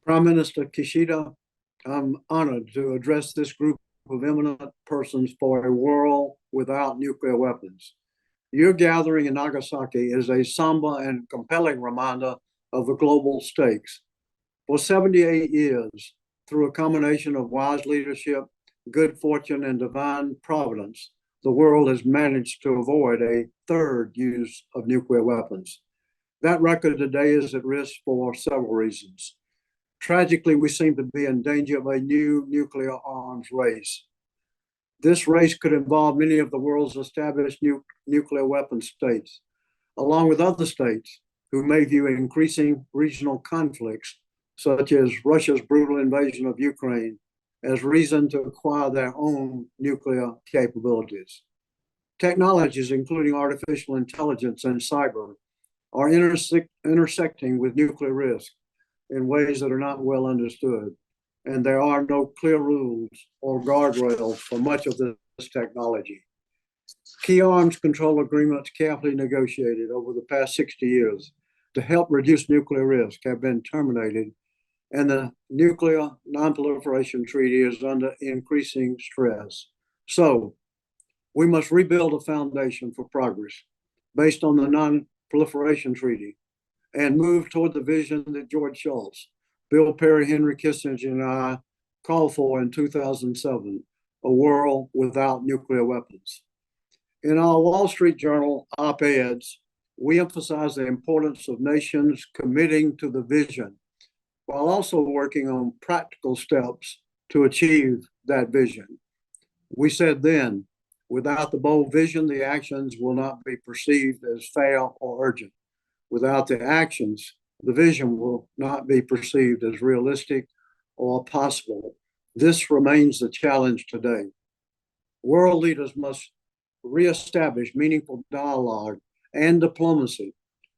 Prime Minister Kishida, I'm honored to address this group of eminent persons for a world without nuclear weapons. Your gathering in Nagasaki is a somber and compelling reminder of the global stakes. For 78 years, through a combination of wise leadership, good fortune, and divine providence, the world has managed to avoid a third use of nuclear weapons. That record today is at risk for several reasons. Tragically, we seem to be in danger of a new nuclear arms race. This race could involve many of the world's established nuclear weapon states, along with other states who may view increasing regional conflicts, such as Russia's brutal invasion of Ukraine, as reason to acquire their own nuclear capabilities. Technologies, including artificial intelligence and cyber, are intersecting with nuclear risk in ways that are not well understood, and there are no clear rules or guardrails for much of this technology. Key arms control agreements carefully negotiated over the past 60 years to help reduce nuclear risk have been terminated, and the Nuclear Non-Proliferation Treaty is under increasing stress. So, we must rebuild a foundation for progress based on the Non-Proliferation Treaty and move toward the vision that George Shultz, Bill Perry, Henry Kissinger, and I called for in 2007, a world without nuclear weapons. In our Wall Street Journal op-eds, we emphasize the importance of nations committing to the vision while also working on practical steps to achieve that vision. We said then, without the bold vision, the actions will not be perceived as fair or urgent. Without the actions, the vision will not be perceived as realistic or possible. This remains the challenge today. World leaders must reestablish meaningful dialogue and diplomacy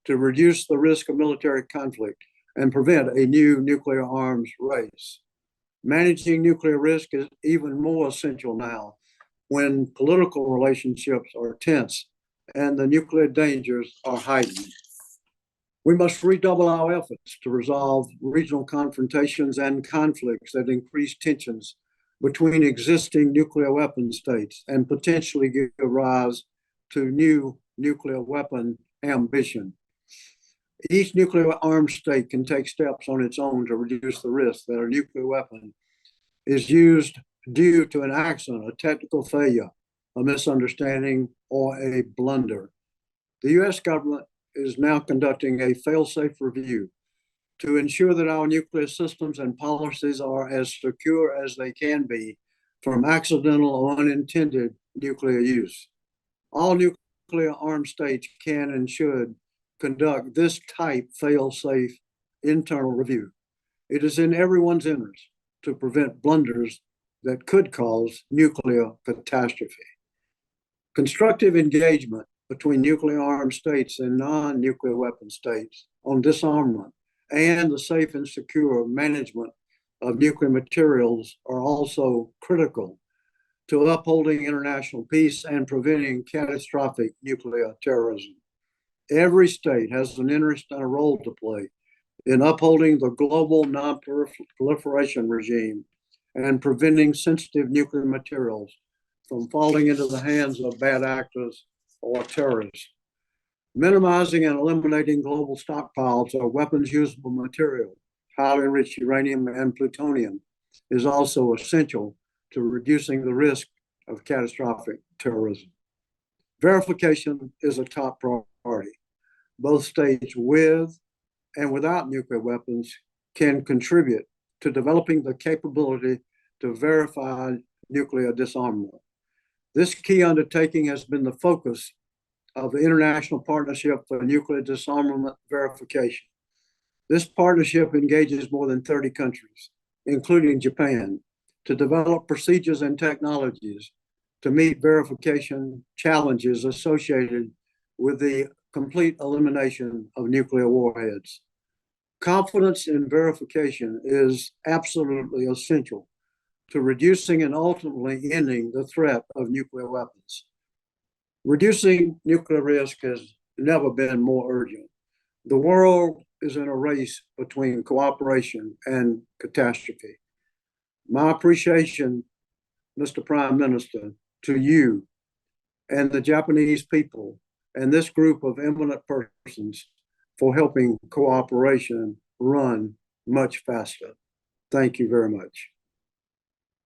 to reduce the risk of military conflict and prevent a new nuclear arms race. Managing nuclear risk is even more essential now when political relationships are tense and the nuclear dangers are heightened. We must redouble our efforts to resolve regional confrontations and conflicts that increase tensions between existing nuclear weapon states and potentially give rise to new nuclear weapon ambition. Each nuclear armed state can take steps on its own to reduce the risk that a nuclear weapon is used due to an accident, a technical failure, a misunderstanding, or a blunder. The U.S. government is now conducting a fail-safe review to ensure that our nuclear systems and policies are as secure as they can be from accidental or unintended nuclear use. All nuclear armed states can and should conduct this type fail-safe internal review. It is in everyone's interest to prevent blunders that could cause nuclear catastrophe. Constructive engagement between nuclear armed states and non-nuclear weapon states on disarmament and the safe and secure management of nuclear materials are also critical to upholding international peace and preventing catastrophic nuclear terrorism. Every state has an interest and a role to play in upholding the global non-proliferation regime and preventing sensitive nuclear materials from falling into the hands of bad actors or terrorists. Minimizing and eliminating global stockpiles of weapons usable material, highly enriched uranium and plutonium, is also essential to reducing the risk of catastrophic terrorism. Verification is a top priority. Both states with and without nuclear weapons can contribute to developing the capability to verify nuclear disarmament. This key undertaking has been the focus of the International Partnership for Nuclear Disarmament Verification. This partnership engages more than 30 countries, including Japan, to develop procedures and technologies to meet verification challenges associated with the complete elimination of nuclear warheads. Confidence in verification is absolutely essential to reducing and ultimately ending the threat of nuclear weapons. Reducing nuclear risk has never been more urgent. The world is in a race between cooperation and catastrophe. My appreciation, Mr. Prime Minister, to you and the Japanese people and this group of eminent persons for helping cooperation run much faster. Thank you very much.